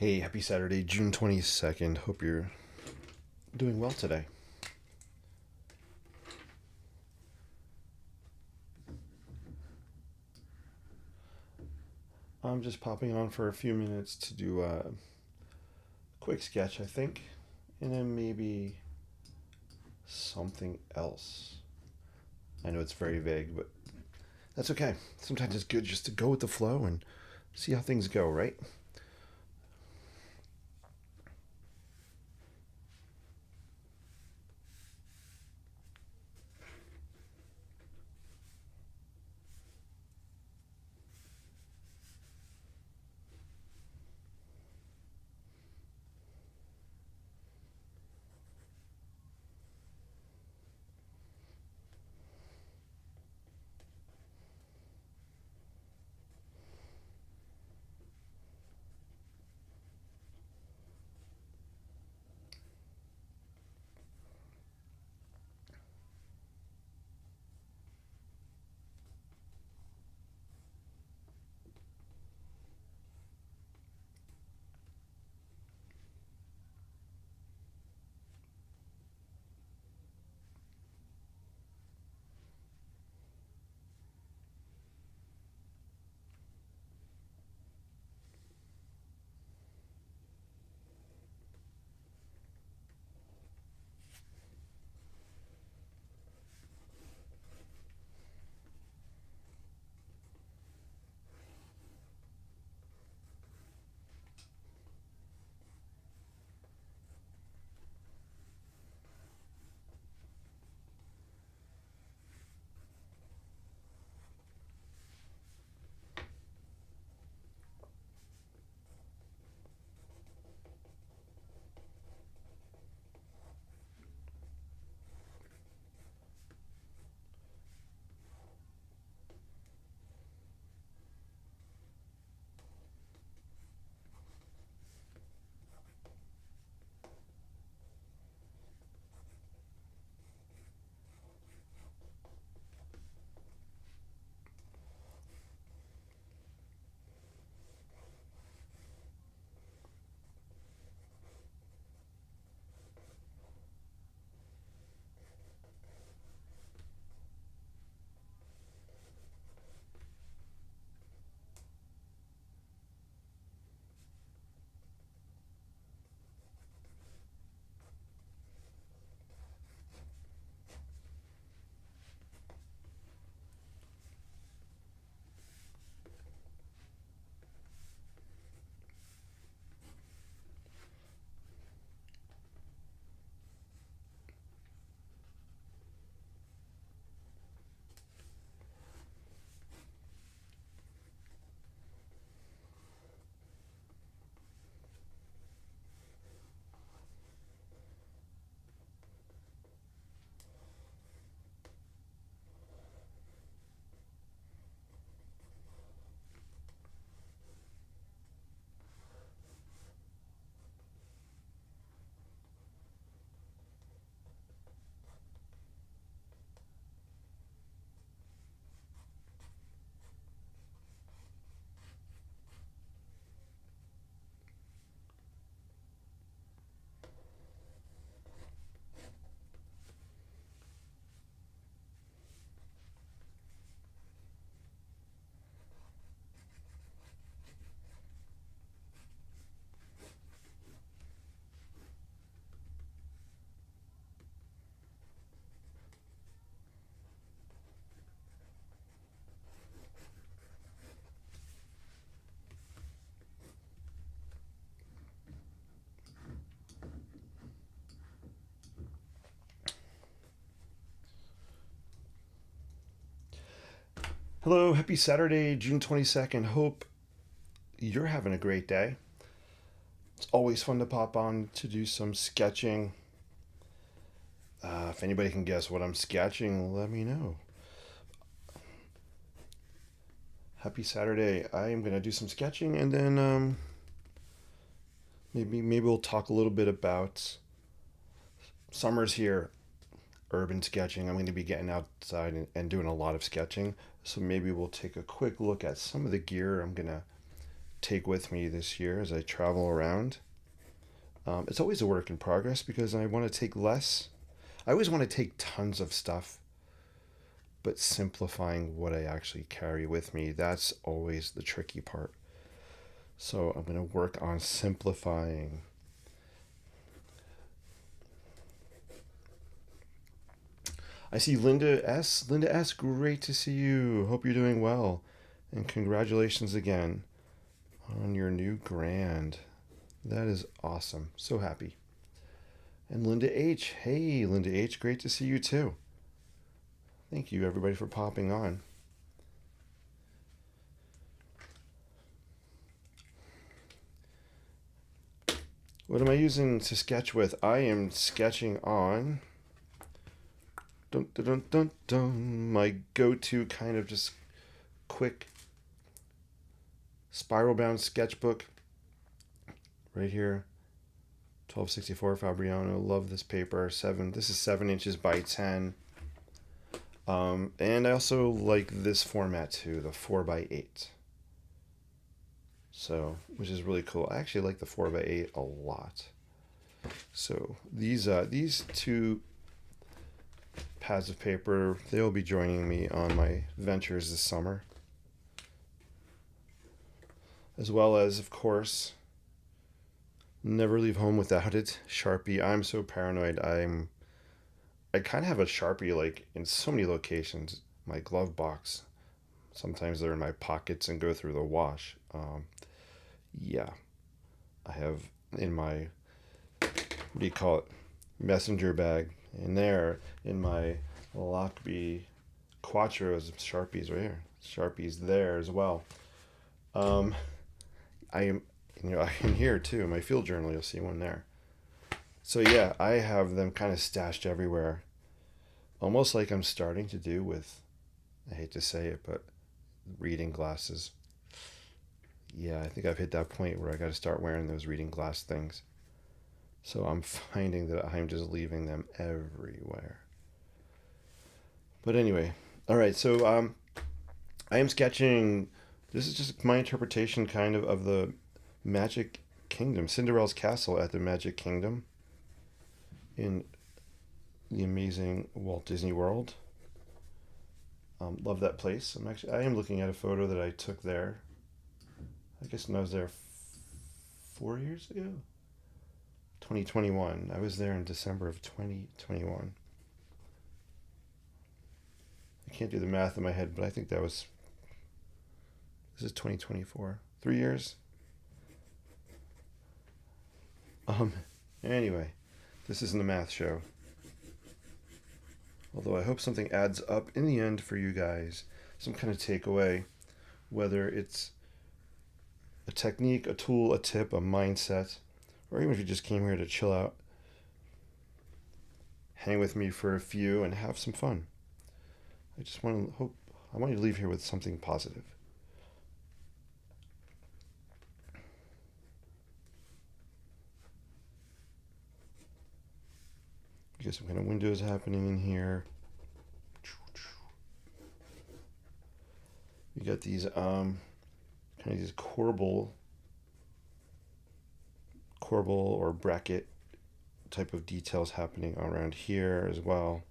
Hey, happy Saturday, June 22nd. Hope you're doing well today. I'm just popping on for a few minutes to do a quick sketch, I think, and then maybe something else. I know it's very vague, but that's okay. Sometimes it's good just to go with the flow and see how things go, right? Hello, happy Saturday, June 22nd. Hope you're having a great day. It's always fun to pop on to do some sketching. If anybody can guess what I'm sketching, let me know. Happy Saturday. I am going to do some sketching and then maybe we'll talk a little bit about summer's here, urban sketching. I'm going to be getting outside and doing a lot of sketching. So maybe we'll take a quick look at some of the gear I'm going to take with me this year as I travel around. It's always a work in progress because I want to take less. I always want to take tons of stuff, but simplifying what I actually carry with me, that's always the tricky part. So I'm going to work on simplifying. I see Linda S. Linda S., great to see you. Hope you're doing well. And congratulations again on your new grand. That is awesome. So happy. And Linda H. Hey, Linda H., great to see you too. Thank you, everybody, for popping on. What am I using to sketch with? I am sketching on dun, dun, dun, dun, dun, my go-to kind of just quick spiral bound sketchbook right here. 1264 Fabriano. Love this paper. This is 7 inches by 10. And I also like this format too, the 4x8. So, which is really cool. I actually like the 4x8 a lot. So these two pads of paper, they will be joining me on my ventures this summer. As well as, of course, never leave home without it, Sharpie. I'm so paranoid. I kind of have a Sharpie like in so many locations. My glove box. Sometimes they're in my pockets and go through the wash. Yeah, I have in my, what do you call it, messenger bag. In there, in my Lockbee Quattros Sharpies right here. Sharpies there as well. I am, in here too. My field journal, you'll see one there. So yeah, I have them kind of stashed everywhere. Almost like I'm starting to do with, I hate to say it, but reading glasses. Yeah, I think I've hit that point where I got to start wearing those reading glass things. So I'm finding that I'm just leaving them everywhere. But anyway, all right, so I am sketching. This is just my interpretation kind of the Magic Kingdom, Cinderella's castle at the Magic Kingdom in the amazing Walt Disney World. Love that place. I am looking at a photo that I took there. I guess when I was there 4 years ago. 2021. I was there in December of 2021. I can't do the math in my head, but I think this is 2024. 3 years? Anyway, this isn't a math show. Although I hope something adds up in the end for you guys. Some kind of takeaway, whether it's a technique, a tool, a tip, a mindset, or even if you just came here to chill out, hang with me for a few and have some fun. I want you to leave here with something positive. You get some kind of windows happening in here. You got these kind of these corbel or bracket type of details happening around here as well.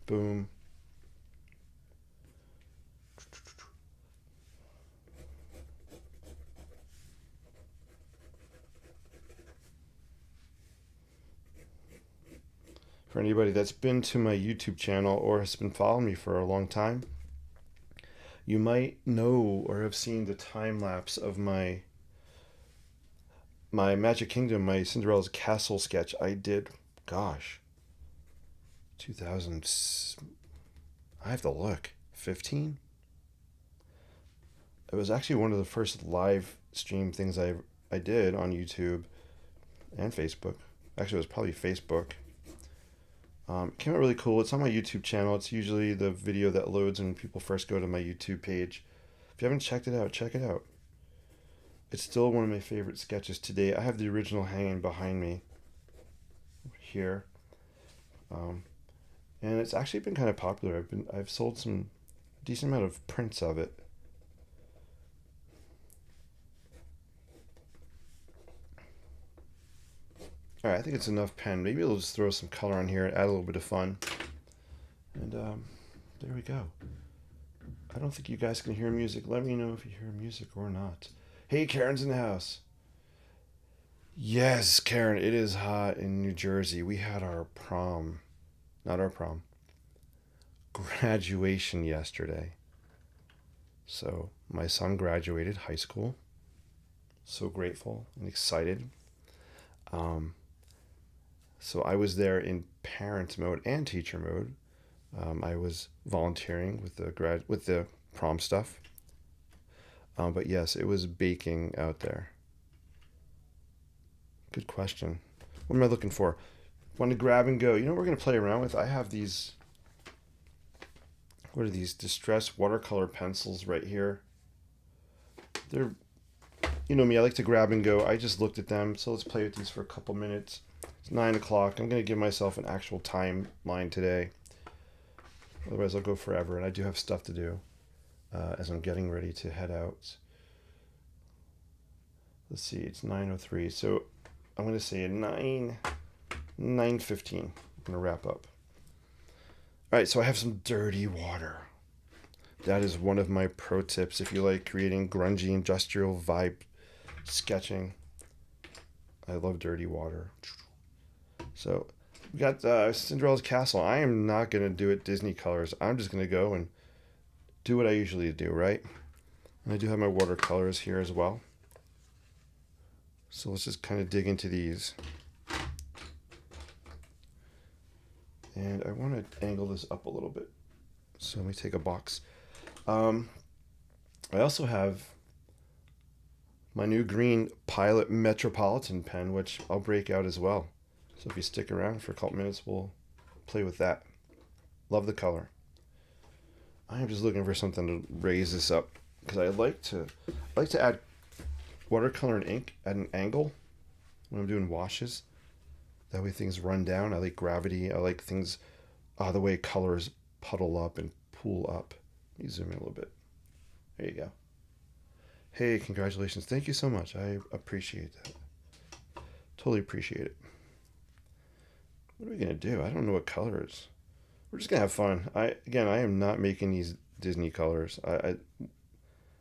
Boom. For anybody that's been to my YouTube channel or has been following me for a long time, you might know or have seen the time lapse of my Magic Kingdom, my Cinderella's castle sketch. I did, 2000, I have to look, 15? It was actually one of the first live stream things I did on YouTube and Facebook. Actually, it was probably Facebook. Came out really cool. It's on my YouTube channel. It's usually the video that loads when people first go to my YouTube page. If you haven't checked it out, check it out. It's still one of my favorite sketches today. I have the original hanging behind me here. And it's actually been kind of popular. I've sold some decent amount of prints of it. All right, I think it's enough pen. Maybe we'll just throw some color on here and add a little bit of fun. And there we go. I don't think you guys can hear music. Let me know if you hear music or not. Hey, Karen's in the house. Yes, Karen, it is hot in New Jersey. We had our prom, not our prom, graduation yesterday. So my son graduated high school. So grateful and excited. Um, so I was there in parent mode and teacher mode. I was volunteering with the prom stuff. But yes, it was baking out there. Good question. What am I looking for? Want to grab and go? You know what we're gonna play around with? I have these. What are these? Distress watercolor pencils right here. They're, you know me, I like to grab and go. I just looked at them, so let's play with these for a couple minutes. It's 9 o'clock. I'm gonna give myself an actual timeline today. Otherwise, I'll go forever, and I do have stuff to do as I'm getting ready to head out. Let's see, it's 9:03, so I'm gonna say at 9:15. I'm gonna wrap up. All right, so I have some dirty water. That is one of my pro tips if you like creating grungy industrial vibe sketching. I love dirty water. So we got Cinderella's castle. I am not gonna do it Disney colors. I'm just gonna go and do what I usually do, right? And I do have my watercolors here as well. So let's just kind of dig into these. And I want to angle this up a little bit. So let me take a box. I also have my new green Pilot Metropolitan pen, which I'll break out as well. So if you stick around for a couple minutes, we'll play with that. Love the color. I am just looking for something to raise this up because I like to add watercolor and ink at an angle when I'm doing washes. That way things run down. I like gravity. I like things the way colors puddle up and pool up. Let me zoom in a little bit. There you go. Hey, congratulations. Thank you so much. I appreciate that. Totally appreciate it. What are we going to do? I don't know what colors. We're just going to have fun. I am not making these Disney colors.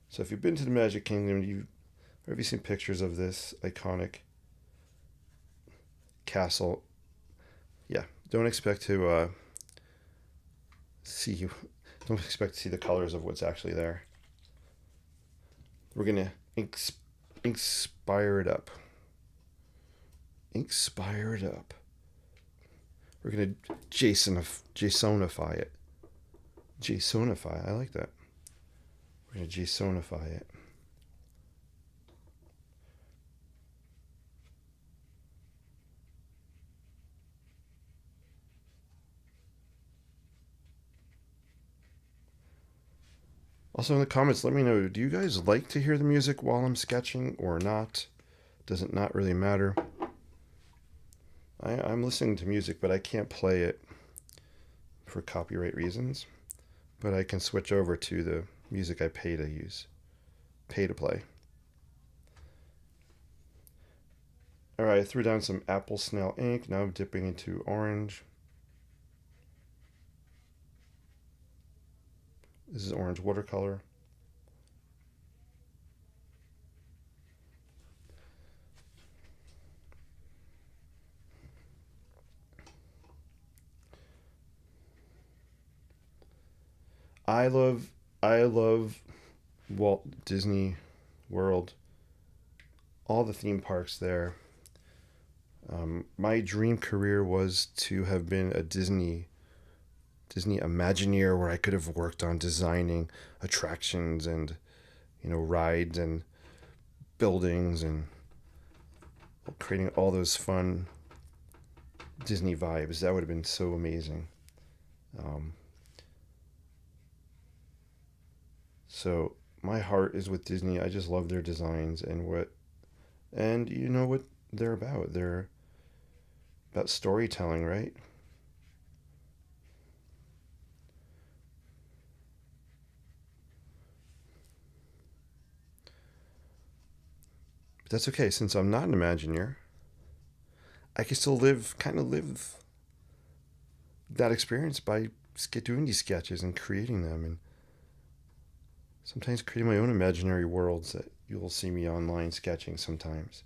So if you've been to the Magic Kingdom, have you seen pictures of this iconic castle? Yeah, don't expect to see the colors of what's actually there. We're gonna INKspire it up. INKspire it up. We're gonna JSONify it. JSONify. I like that. We're gonna JSONify it. Also in the comments, let me know, do you guys like to hear the music while I'm sketching or not? Does it not really matter? I'm listening to music, but I can't play it for copyright reasons. But I can switch over to the music I pay to play. All right, I threw down some apple snail ink. Now I'm dipping into orange. This is orange watercolor. I love Walt Disney World. All the theme parks there. My dream career was to have been a Disney Imagineer where I could have worked on designing attractions and, rides and buildings and creating all those fun Disney vibes. That would have been so amazing. So my heart is with Disney. I just love their designs and you know what they're about. They're about storytelling, right? But that's okay, since I'm not an Imagineer, I can still kind of live that experience by doing these sketches and creating them, and sometimes creating my own imaginary worlds that you'll see me online sketching sometimes.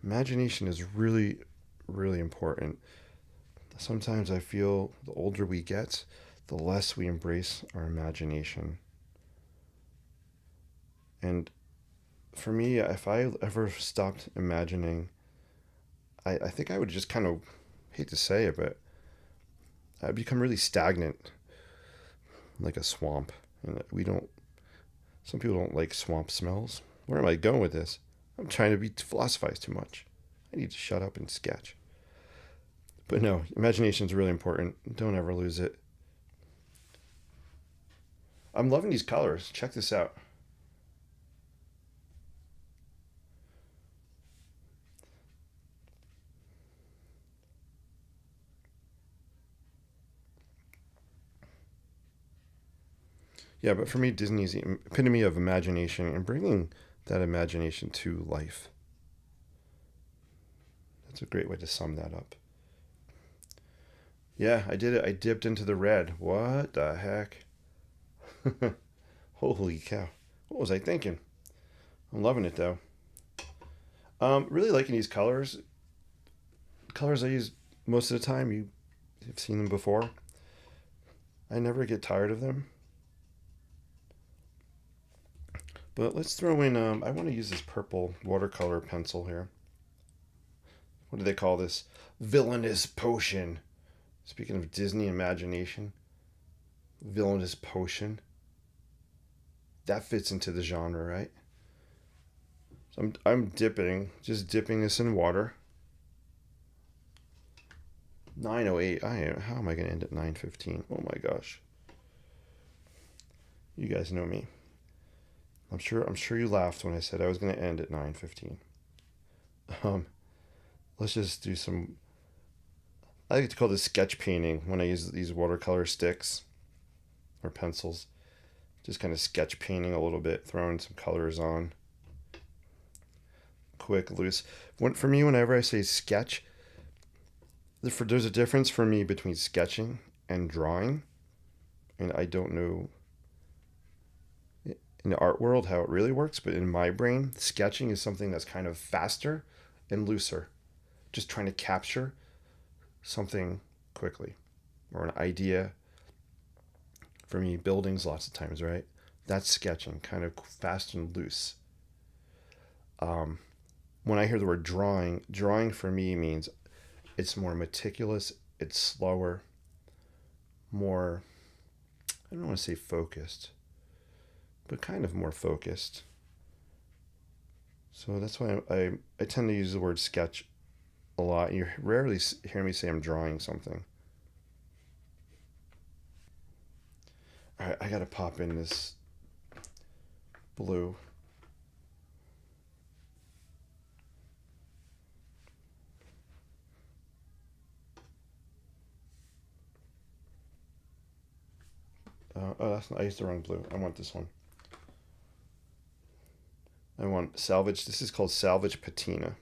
Imagination is really, really important. Sometimes I feel the older we get, the less we embrace our imagination. And for me, if I ever stopped imagining, I think I would just kind of, hate to say it, but I'd become really stagnant, like a swamp. And some people don't like swamp smells. Where am I going with this? I'm trying to philosophize too much. I need to shut up and sketch. But no, imagination is really important. Don't ever lose it. I'm loving these colors. Check this out. Yeah, but for me, Disney is the epitome of imagination and bringing that imagination to life. That's a great way to sum that up. Yeah, I did it. I dipped into the red. What the heck? Holy cow. What was I thinking? I'm loving it though. Really liking these colors. Colors I use most of the time. You've seen them before. I never get tired of them. But let's throw in, I want to use this purple watercolor pencil here. What do they call this? Villainous potion. Speaking of Disney imagination, villainous potion. That fits into the genre, right? So I'm just dipping this in water. 9:08. How am I going to end at 9:15? Oh my gosh. You guys know me. I'm sure you laughed when I said I was going to end at 9:15. Um, let's just do some. I like to call this sketch painting when I use these watercolor sticks or pencils. Just kind of sketch painting a little bit, throwing some colors on. Quick, loose. For me, whenever I say sketch, there's a difference for me between sketching and drawing, and I don't know in the art world how it really works, but in my brain, sketching is something that's kind of faster and looser, just trying to capture something quickly or an idea. For me, buildings lots of times, right? That's sketching, kind of fast and loose. When I hear the word drawing for me means it's more meticulous, it's slower, more, I don't want to say focused, but kind of more focused. So that's why I tend to use the word sketch a lot. You rarely hear me say I'm drawing something. All right, I got to pop in this blue. I used the wrong blue. I want this one. I want salvage. This is called salvage patina.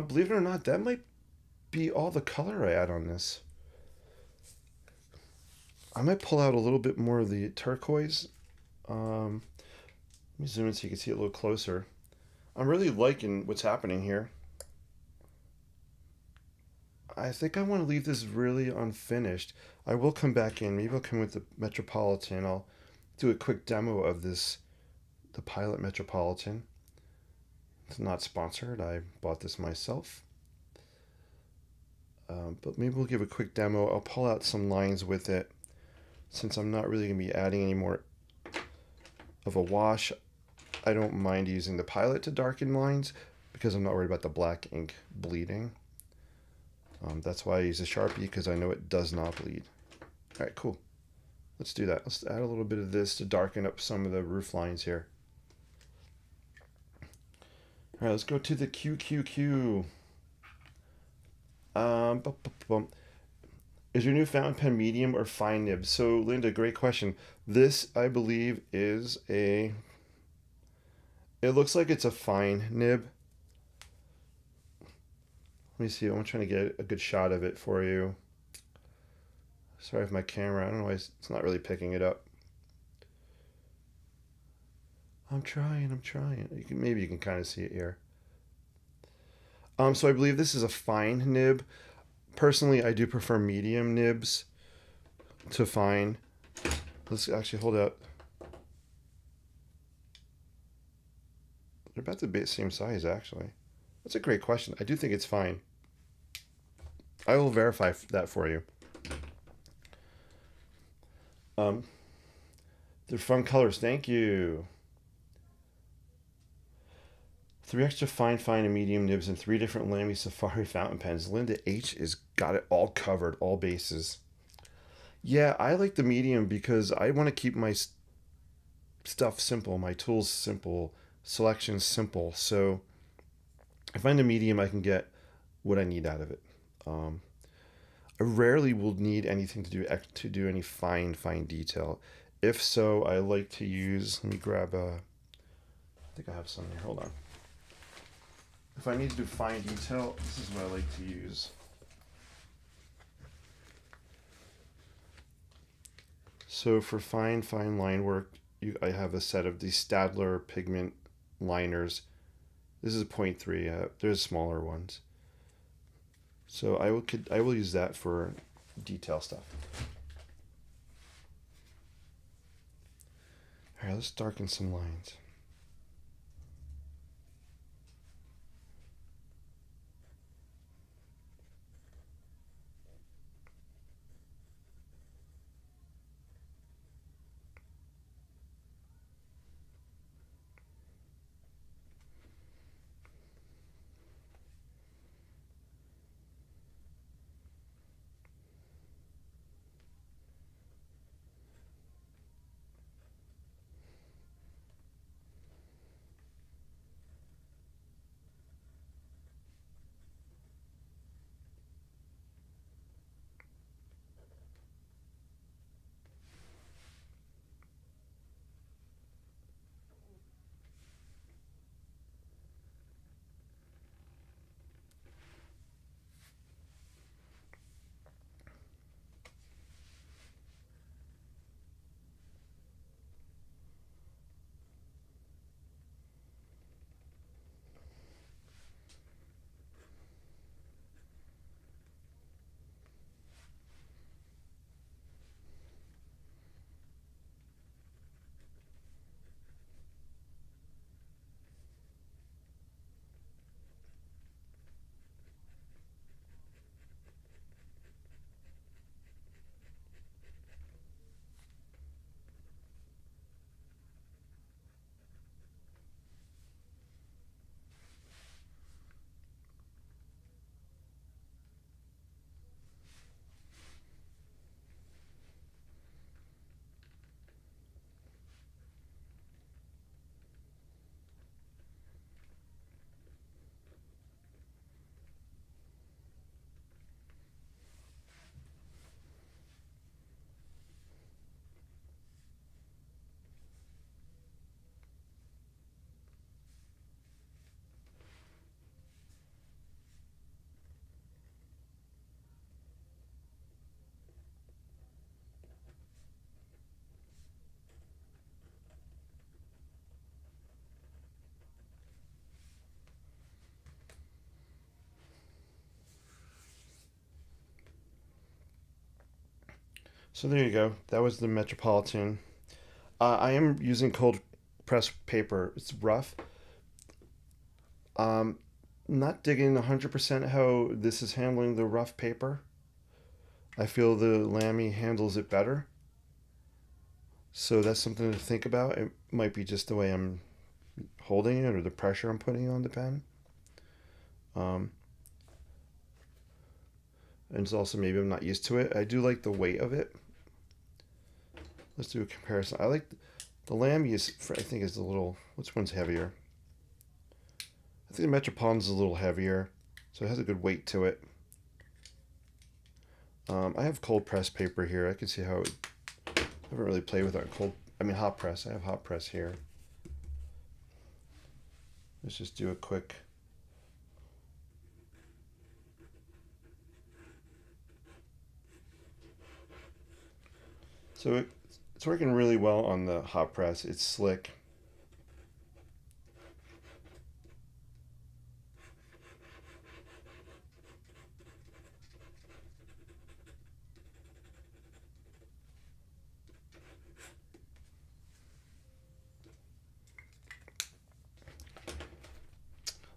Believe it or not, that might be all the color I add on this. I might pull out a little bit more of the turquoise. Let me zoom in so you can see it a little closer. I'm really liking what's happening here. I think I want to leave this really unfinished. I will come back in. Maybe I'll come with the Metropolitan. I'll do a quick demo of this, the Pilot Metropolitan. It's not sponsored. I bought this myself. But maybe we'll give a quick demo. I'll pull out some lines with it. Since I'm not really going to be adding any more of a wash, I don't mind using the Pilot to darken lines because I'm not worried about the black ink bleeding. That's why I use a Sharpie, because I know it does not bleed. All right, cool. Let's do that. Let's add a little bit of this to darken up some of the roof lines here. All right, let's go to the QQQ. Is your new fountain pen medium or fine nib? So, Linda, great question. This, I believe, is a... It looks like it's a fine nib. Let me see. I'm trying to get a good shot of it for you. Sorry if my camera, I don't know why it's not really picking it up. I'm trying. Maybe you can kind of see it here. So I believe this is a fine nib. Personally, I do prefer medium nibs to fine. Let's actually hold out. They're about the same size, actually. That's a great question. I do think it's fine. I will verify that for you. They're fun colors. Thank you. 3 extra fine, and medium nibs and 3 different Lamy Safari fountain pens. Linda H is got it all covered, all bases. Yeah, I like the medium because I want to keep my stuff simple, my tools simple, selections simple. So I find a medium, I can get what I need out of it. I rarely will need anything to do any fine detail. If so, I like to use. Let me grab a. I think I have some here. Hold on. If I need to do fine detail, this is what I like to use. So for fine line work, I have a set of these Staedtler pigment liners. This is a 0.3. There's smaller ones. So I will use that for detail stuff. All right, let's darken some lines. So there you go. That was the Metropolitan. I am using cold press paper. It's rough. Um, Not digging 100% how this is handling the rough paper. I feel the Lamy handles it better. So that's something to think about. It might be just the way I'm holding it or the pressure I'm putting on the pen. Um, and it's also maybe I'm not used to it. I do like the weight of it. Let's do a comparison. I like the Lamy is, I think, is a little, which one's heavier? I think the Metropolitan's a little heavier, so it has a good weight to it. I have cold press paper here. I can see how I haven't really played with that hot press. I have hot press here. Let's just do a quick. So it's working really well on the hot press. It's slick.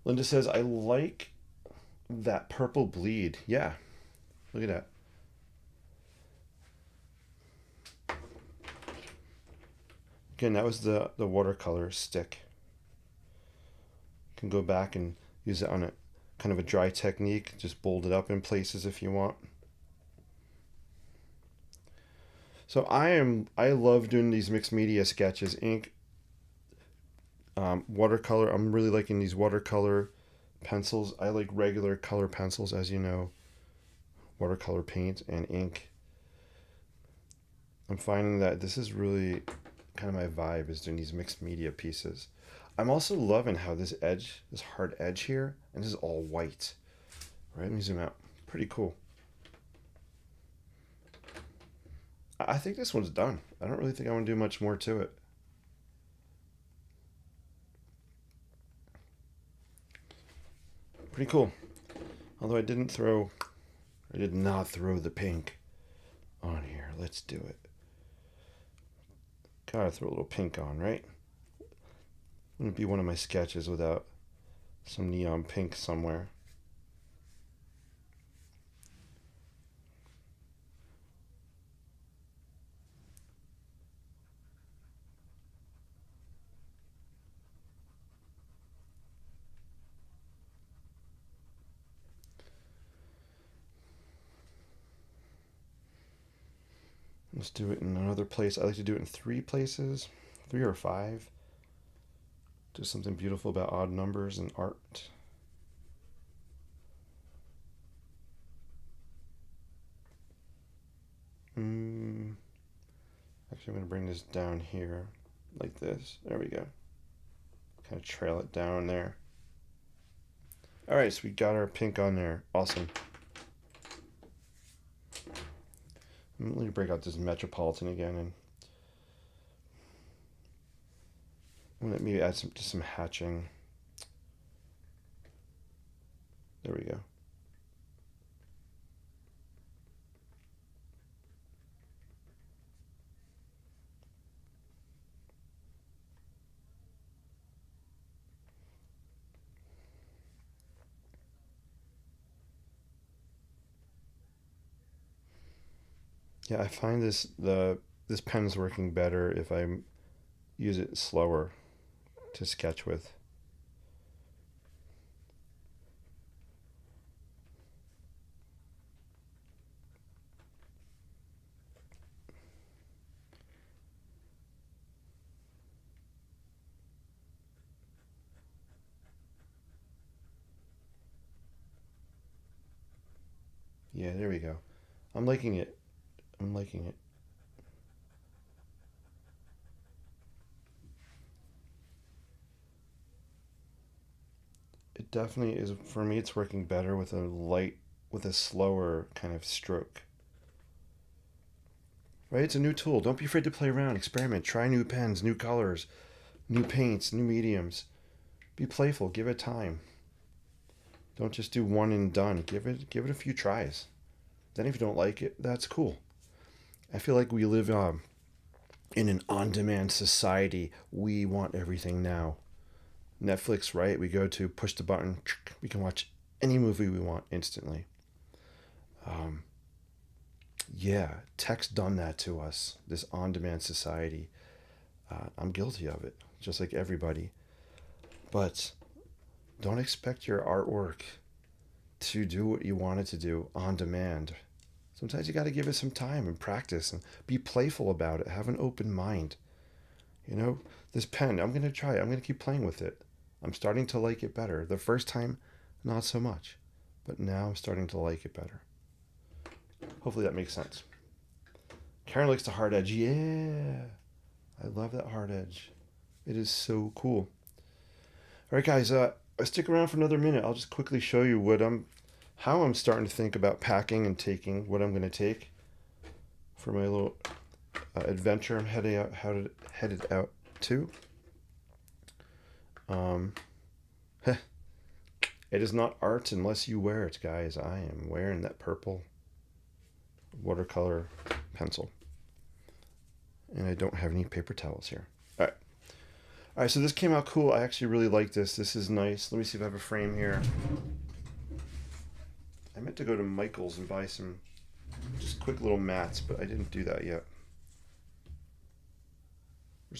Linda says, I like that purple bleed. Yeah, look at that. Again, that was the watercolor stick. You can go back and use it on a kind of a dry technique. Just bold it up in places if you want. So I love doing these mixed media sketches. Ink, watercolor. I'm really liking these watercolor pencils. I like regular color pencils, as you know, watercolor paint and ink. I'm finding that this is really kind of my vibe, is doing these mixed media pieces. I'm also loving how this edge, this hard edge here, and this is all white. Right, let me zoom out. Pretty cool. I think this one's done. I don't really think I want to do much more to it. Pretty cool. Although I did not throw the pink on here. Let's do it. Gotta throw a little pink on, right? Wouldn't be one of my sketches without some neon pink somewhere. Let's do it in another place. I like to do it in 3 places, 3 or 5. Do something beautiful about odd numbers and art. Actually, I'm going to bring this down here like this. There we go. Kind of trail it down there. All right, so we got our pink on there. Awesome. Let me break out this Metropolitan again, and I'm gonna maybe add some hatching. There we go. Yeah, I find this pen is working better if I use it slower to sketch with. Yeah, there we go. I'm liking it. I'm liking it. It definitely is, for me, it's working better with a slower kind of stroke. Right? It's a new tool. Don't be afraid to play around, experiment, try new pens, new colors, new paints, new mediums. Be playful, give it time. Don't just do one and done. Give it a few tries. Then if you don't like it, that's cool. I feel like we live in an on-demand society. We want everything now. Netflix, right? We go to push the button, we can watch any movie we want instantly. Um, yeah, tech's done that to us. This on-demand society. I'm guilty of it, just like everybody. But don't expect your artwork to do what you want it to do on demand. Sometimes you got to give it some time and practice and be playful about it. Have an open mind. You know, this pen, I'm going to try it. I'm going to keep playing with it. I'm starting to like it better. The first time, not so much. But now I'm starting to like it better. Hopefully that makes sense. Karen likes the hard edge. Yeah. I love that hard edge. It is so cool. All right, guys, stick around for another minute. I'll just quickly show you how I'm starting to think about packing and taking what I'm going to take for my little adventure I'm headed out to. It is not art unless you wear it, guys. I am wearing that purple watercolor pencil. And I don't have any paper towels here. All right. All right, so this came out cool. I actually really like this. This is nice. Let me see if I have a frame here. I meant to go to Michael's and buy some just quick little mats, but I didn't do that yet.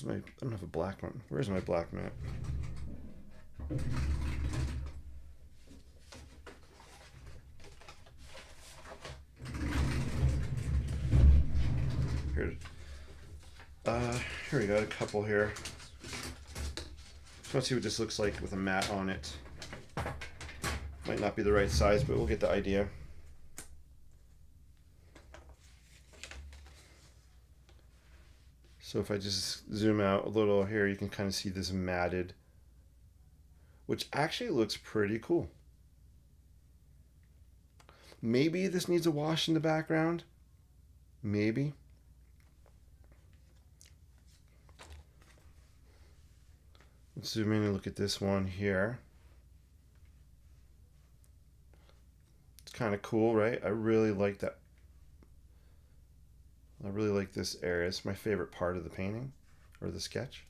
I don't have a black one. Where's my black mat? Here we got a couple here. Just want to see what this looks like with a mat on it. Might not be the right size, but we'll get the idea. So if I just zoom out a little here, you can kind of see this matted, which actually looks pretty cool. Maybe this needs a wash in the background. Maybe. Let's zoom in and look at this one here. It's kind of cool, right? I really like that. I really like this area. It's my favorite part of the painting or the sketch.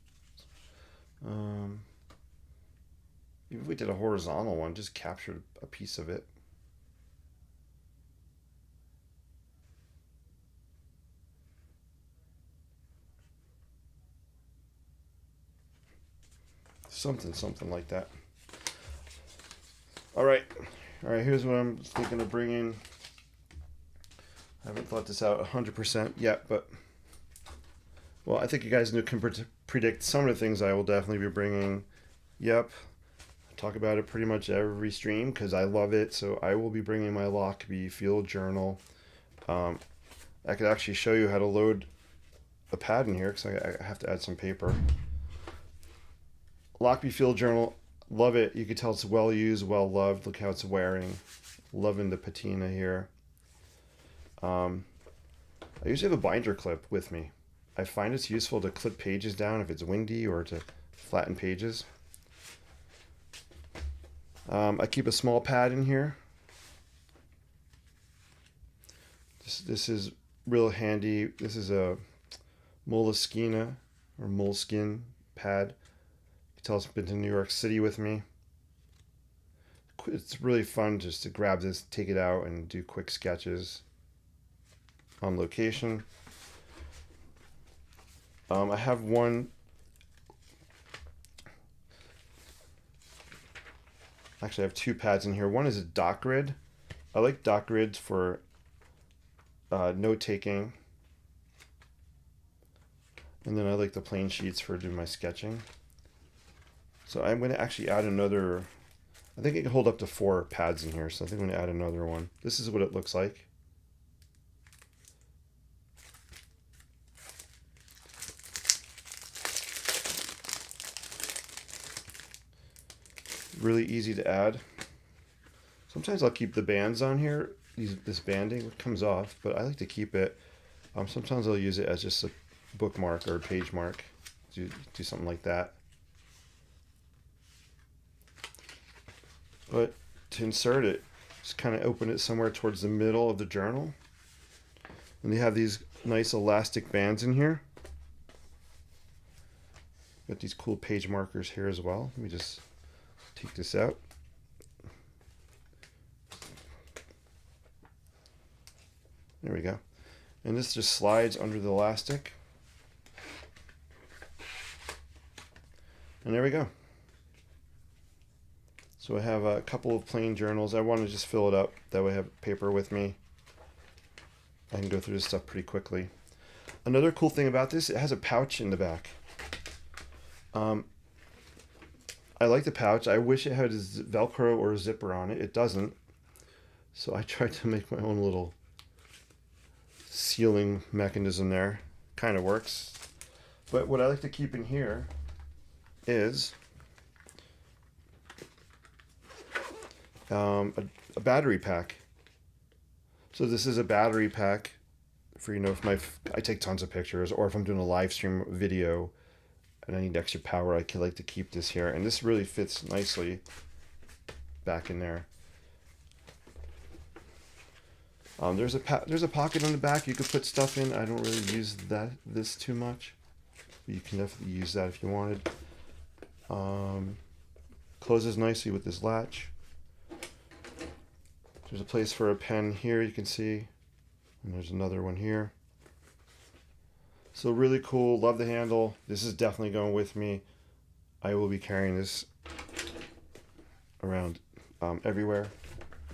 Even if we did a horizontal one, just captured a piece of it. Something like that. All right, here's what I'm thinking of bringing. I haven't thought this out 100% yet, but well, I think you guys can predict some of the things I will definitely be bringing. Yep, I talk about it pretty much every stream because I love it. So I will be bringing my Lockbee field journal. I could actually show you how to load a pad in here because I have to add some paper. Lockbee field journal, love it. You can tell it's well used, well loved. Look how it's wearing. Loving the patina here. I usually have a binder clip with me. I find it's useful to clip pages down if it's windy or to flatten pages. I keep a small pad in here. This is real handy. This is a moleskine or moleskin pad. You can tell it's been to New York City with me. It's really fun just to grab this, take it out, and do quick sketches on location. I have one. Actually, I have two pads in here. One is a doc grid. I like doc grids for note taking. And then I like the plain sheets for doing my sketching. So I'm going to actually add another. I think it can hold up to 4 pads in here. So I think I'm going to add another one. This is what it looks like. Really easy to add. Sometimes I'll keep the bands on here. This banding comes off, but I like to keep it. Sometimes I'll use it as just a bookmark or a page mark. Do something like that. But to insert it, just kind of open it somewhere towards the middle of the journal. And they have these nice elastic bands in here. Got these cool page markers here as well. Let me just take this out. There we go. And this just slides under the elastic. And there we go. So I have a couple of plain journals. I want to just fill it up. That way I have paper with me. I can go through this stuff pretty quickly. Another cool thing about this, it has a pouch in the back. I like the pouch. I wish it had a Velcro or a zipper on it. It doesn't. So I tried to make my own little sealing mechanism there. Kind of works. But what I like to keep in here is a battery pack. So this is a battery pack for, you know, if I take tons of pictures, or if I'm doing a live stream video and I need extra power, I can like to keep this here. And this really fits nicely back in there. There's a pocket on the back you could put stuff in. I don't really use this too much, but you can definitely use that if you wanted. Closes nicely with this latch. There's a place for a pen here, you can see, and there's another one here. So really cool. Love the handle. This is definitely going with me. I will be carrying this around everywhere,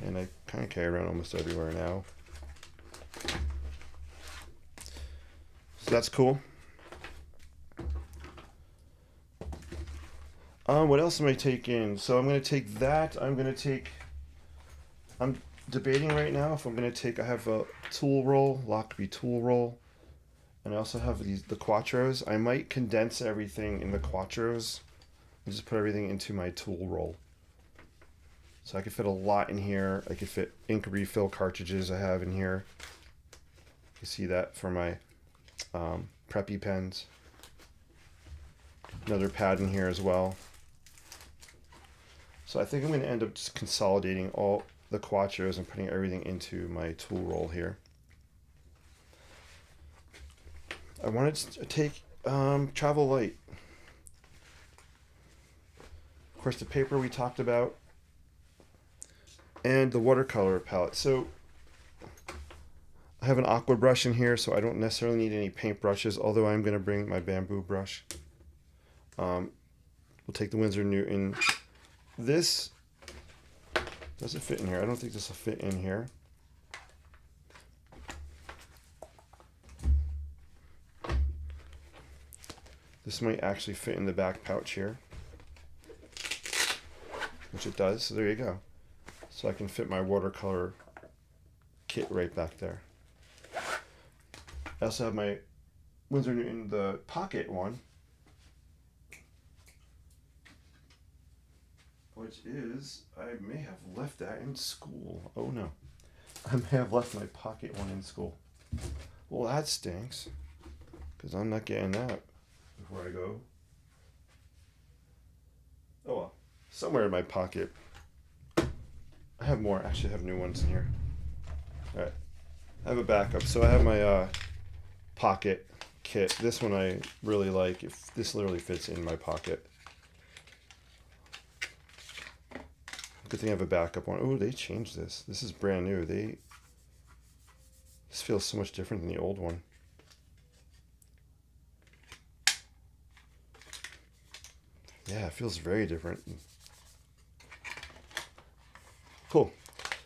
and I kind of carry around almost everywhere now. So that's cool. What else am I taking? So I'm going to take that. I'm debating right now if I'm going to take, I have a tool roll, Lockerbie tool roll, and I also have the Quattros. I might condense everything in the Quattros and just put everything into my tool roll. So I could fit a lot in here. I could fit ink refill cartridges I have in here. You see that for my preppy pens. Another pad in here as well. So I think I'm going to end up just consolidating all the Quattros and putting everything into my tool roll here. I wanted to take Travel Light. Of course, the paper we talked about, and the watercolor palette. So I have an aqua brush in here, so I don't necessarily need any paint brushes, although I'm going to bring my bamboo brush. We'll take the Winsor Newton. This does it fit in here? I don't think this will fit in here. This might actually fit in the back pouch here, which it does. So there you go. So I can fit my watercolor kit right back there. I also have my Winsor Newton, the pocket one, which is, I may have left that in school. Oh no, I may have left my pocket one in school. Well, that stinks, because I'm not getting that before I go. Oh well, somewhere in my pocket. I have more, actually I have new ones in here. Alright, I have a backup. So I have my pocket kit. This one I really like. This literally fits in my pocket. Good thing I have a backup one. Oh, they changed this. This is brand new. This feels so much different than the old one. Yeah, it feels very different. Cool.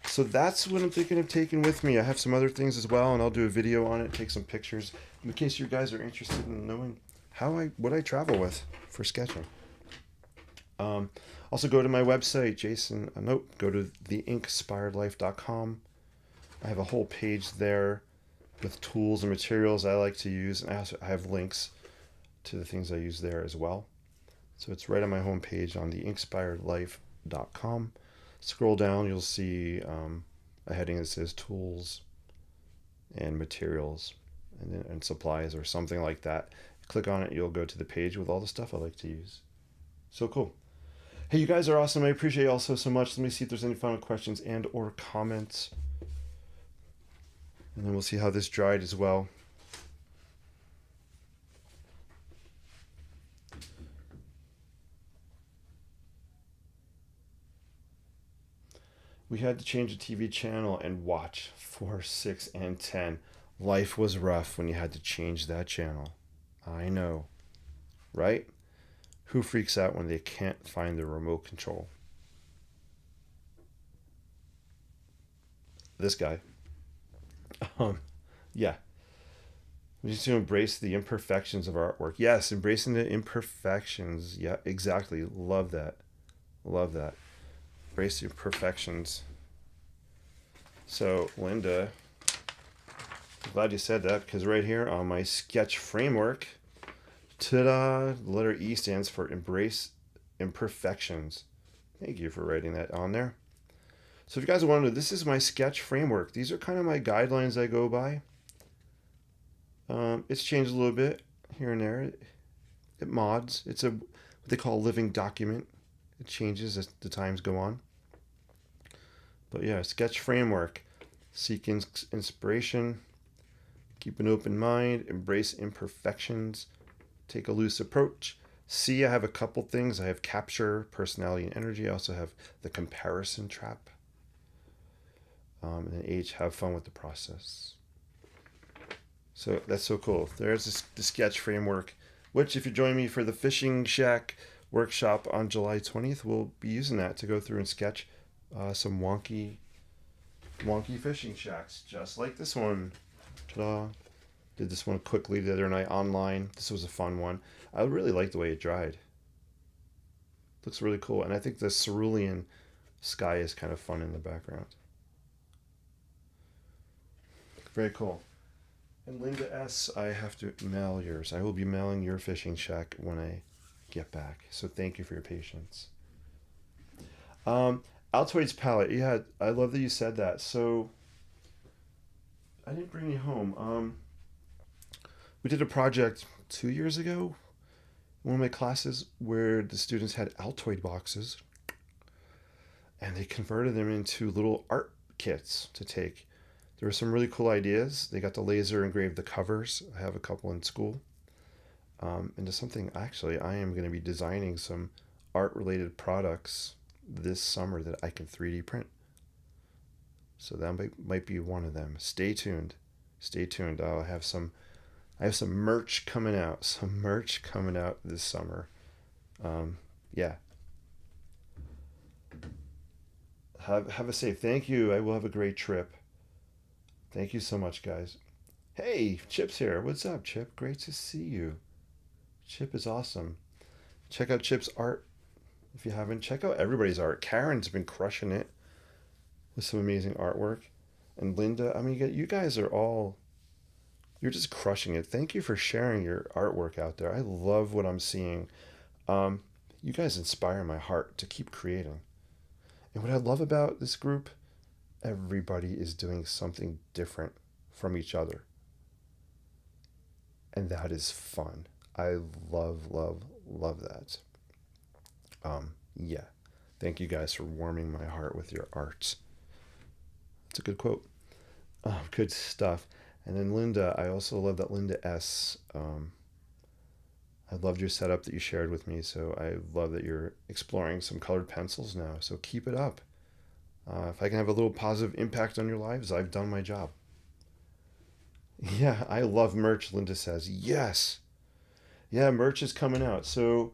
So that's what I'm thinking of taking with me. I have some other things as well, and I'll do a video on it, take some pictures, in case you guys are interested in knowing what I travel with for sketching. Also go to my website, go to the INKspiredLife.com. I have a whole page there with tools and materials I like to use, and I have links to the things I use there as well. So it's right on my home page on the INKspiredLife.com. Scroll down, you'll see a heading that says tools and materials and supplies or something like that. Click on it, you'll go to the page with all the stuff I like to use. So cool. Hey, you guys are awesome. I appreciate you all so much. Let me see if there's any final questions and or comments. And then we'll see how this dried as well. We had to change the TV channel and watch 4, 6, and 10. Life was rough when you had to change that channel. I know, right? Who freaks out when they can't find the remote control? This guy. Um, yeah. We need to embrace the imperfections of artwork. Yes, embracing the imperfections. Yeah, exactly. Love that. Love that. Embrace the imperfections. So, Linda, I'm glad you said that because right here on my sketch framework, ta-da, the letter E stands for embrace imperfections. Thank you for writing that on there. So if you guys want to know, this is my sketch framework. These are kind of my guidelines I go by. It's changed a little bit here and there. It mods. It's what they call a living document. It changes as the times go on. But yeah, sketch framework. Seek inspiration. Keep an open mind. Embrace imperfections. Take a loose approach. C, I have a couple things. I have capture, personality, and energy. I also have the comparison trap. And then H, have fun with the process. So that's so cool. There's the sketch framework, which if you join me for the Fishing Shack workshop on July 20th, we'll be using that to go through and sketch some wonky fishing shacks, just like this one. Ta-da. Did this one quickly the other night online. This was a fun one. I really like the way it dried. Looks really cool. And I think the cerulean sky is kind of fun in the background. Very cool. And Linda S., I have to mail yours. I will be mailing your fishing shack when I get back. So thank you for your patience. Altoids palette. Yeah, I love that you said that. So I didn't bring it home. We did a project 2 years ago in one of my classes where the students had Altoid boxes and they converted them into little art kits to take. There were some really cool ideas. They got to laser engrave the covers. I have a couple in school. Into something, actually, I am going to be designing some art-related products this summer that I can 3D print. So that might be one of them. Stay tuned. Stay tuned. I have some merch coming out. Some merch coming out this summer. Yeah. Have a safe. Thank you. I will have a great trip. Thank you so much, guys. Hey, Chip's here. What's up, Chip? Great to see you. Chip is awesome. Check out Chip's art. If you haven't, check out everybody's art. Karen's been crushing it with some amazing artwork. And Linda, I mean, you guys are you're just crushing it. Thank you for sharing your artwork out there. I love what I'm seeing. You guys inspire my heart to keep creating. And what I love about this group, everybody is doing something different from each other. And that is fun. I love, love, love that. Yeah. Thank you guys for warming my heart with your art. That's a good quote. Good stuff. And then Linda, I also love that Linda S. I loved your setup that you shared with me. So I love that you're exploring some colored pencils now. So keep it up. If I can have a little positive impact on your lives, I've done my job. Yeah, I love merch, Linda says. Yes. Yeah, merch is coming out. So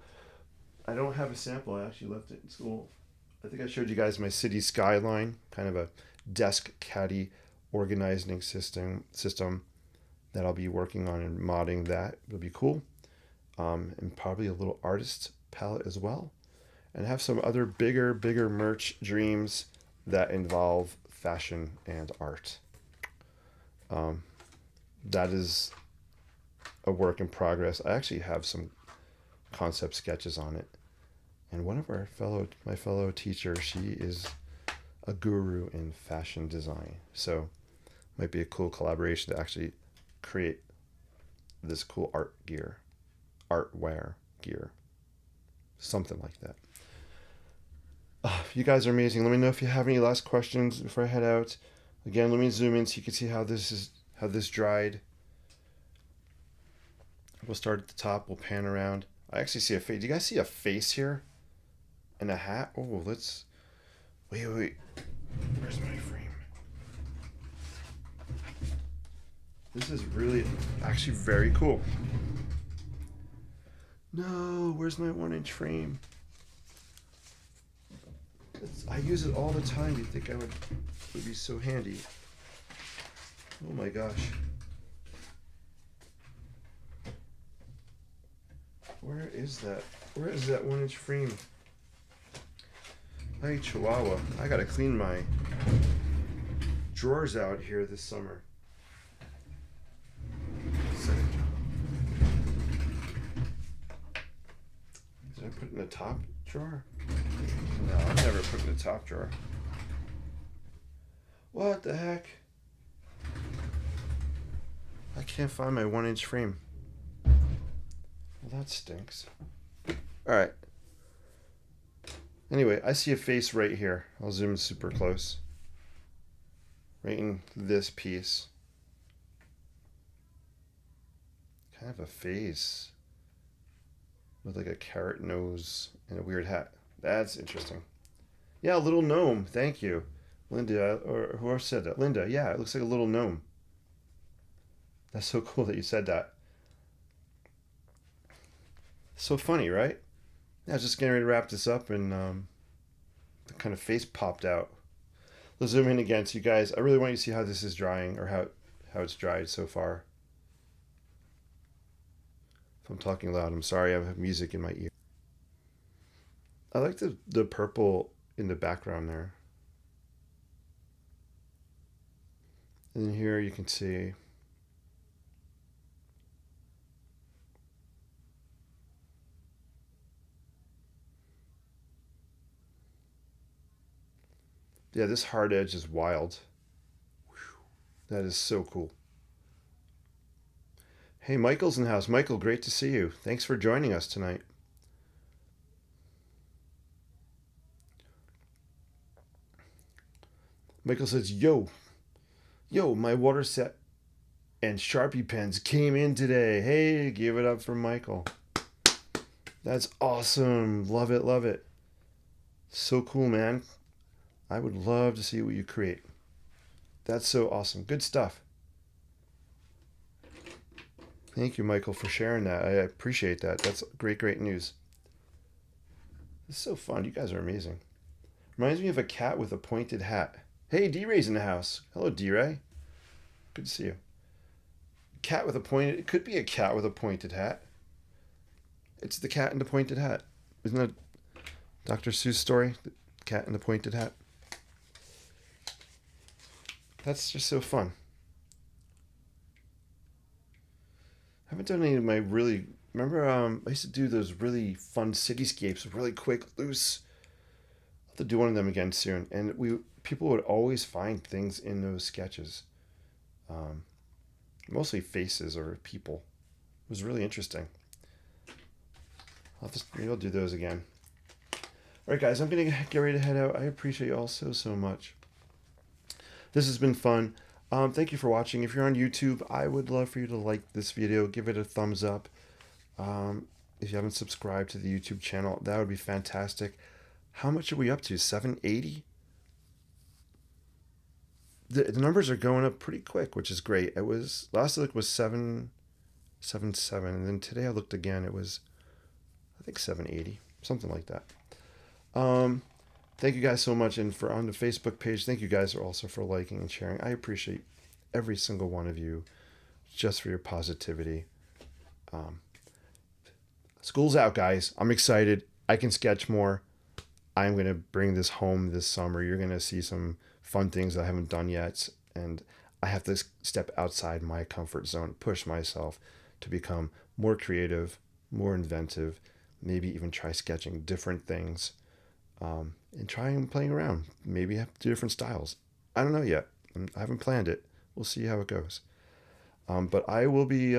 I don't have a sample. I actually left it in school. I think I showed you guys my city skyline, kind of a desk caddy organizing system that I'll be working on and modding that. It'll be cool. And probably a little artist palette as well. And have some other bigger merch dreams that involve fashion and art. That is a work in progress. I actually have some concept sketches on it. And one of my fellow teacher, she is a guru in fashion design. So might be a cool collaboration to actually create this cool artwear gear. Something like that. You guys are amazing. Let me know if you have any last questions before I head out. Again, let me zoom in so you can see how this dried. We'll start at the top. We'll pan around. I actually see a face. Do you guys see a face here? And a hat? Oh, wait. Where's my frame? This is really actually very cool. No, where's my 1-inch frame? I use it all the time. You'd think it would be so handy. Oh my gosh. Where is that? Where is that 1-inch frame? Hey, Chihuahua. I gotta clean my drawers out here this summer. Did I put it in the top drawer? No, I've never put it in the top drawer. What the heck? I can't find my 1-inch frame. Well, that stinks. Alright. Anyway, I see a face right here. I'll zoom in super close. Right in this piece. Kind of a face with like a carrot nose and a weird hat. That's interesting. Yeah, a little gnome. Thank you. Linda, or whoever said that. Linda, yeah, it looks like a little gnome. That's so cool that you said that. So funny, right? Yeah, I was just getting ready to wrap this up and the kind of face popped out. Let's zoom in again. So you guys, I really want you to see how this is drying, or how it's dried so far. If I'm talking loud, I'm sorry. I have music in my ear. I like the purple in the background there. And then here you can see yeah, this hard edge is wild. That is so cool. Hey, Michael's in the house. Michael, great to see you. Thanks for joining us tonight. Michael says, yo, my water set and Sharpie pens came in today. Hey, give it up for Michael. That's awesome. Love it, love it. So cool, man. I would love to see what you create. That's so awesome. Good stuff. Thank you, Michael, for sharing that. I appreciate that. That's great, great news. It's so fun. You guys are amazing. Reminds me of a cat with a pointed hat. Hey, D-Ray's in the house. Hello, D-Ray. Good to see you. Cat with a pointed... It could be a cat with a pointed hat. It's the cat in the pointed hat. Isn't that Dr. Seuss story? The cat in the pointed hat. That's just so fun. I haven't done any of my really... Remember, I used to do those really fun cityscapes, really quick, loose. I'll have to do one of them again soon. And people would always find things in those sketches. Mostly faces or people. It was really interesting. Maybe I'll do those again. All right, guys, I'm going to get ready to head out. I appreciate you all so, so much. This has been fun. Thank you for watching. If you're on YouTube, I would love for you to like this video. Give it a thumbs up. If you haven't subscribed to the YouTube channel, that would be fantastic. How much are we up to? 780? The numbers are going up pretty quick, which is great. It was last I looked was 777, and then today I looked again. It was, I think, 780, something like that. Thank you guys so much, and for on the Facebook page, thank you guys also for liking and sharing. I appreciate every single one of you, just for your positivity. School's out, guys. I'm excited. I can sketch more. I'm going to bring this home this summer. You're going to see some fun things I haven't done yet, and I have to step outside my comfort zone, push myself to become more creative, more inventive, maybe even try sketching different things, and trying playing around. Maybe have different styles. I don't know yet. I haven't planned it. We'll see how it goes. But I will be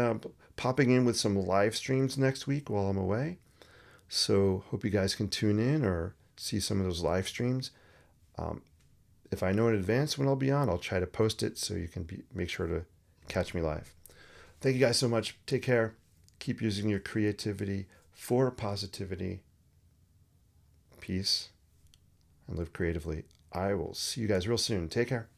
popping in with some live streams next week while I'm away. So hope you guys can tune in or see some of those live streams. If I know in advance when I'll be on, I'll try to post it so you can make sure to catch me live. Thank you guys so much. Take care. Keep using your creativity for positivity, peace, and live creatively. I will see you guys real soon. Take care.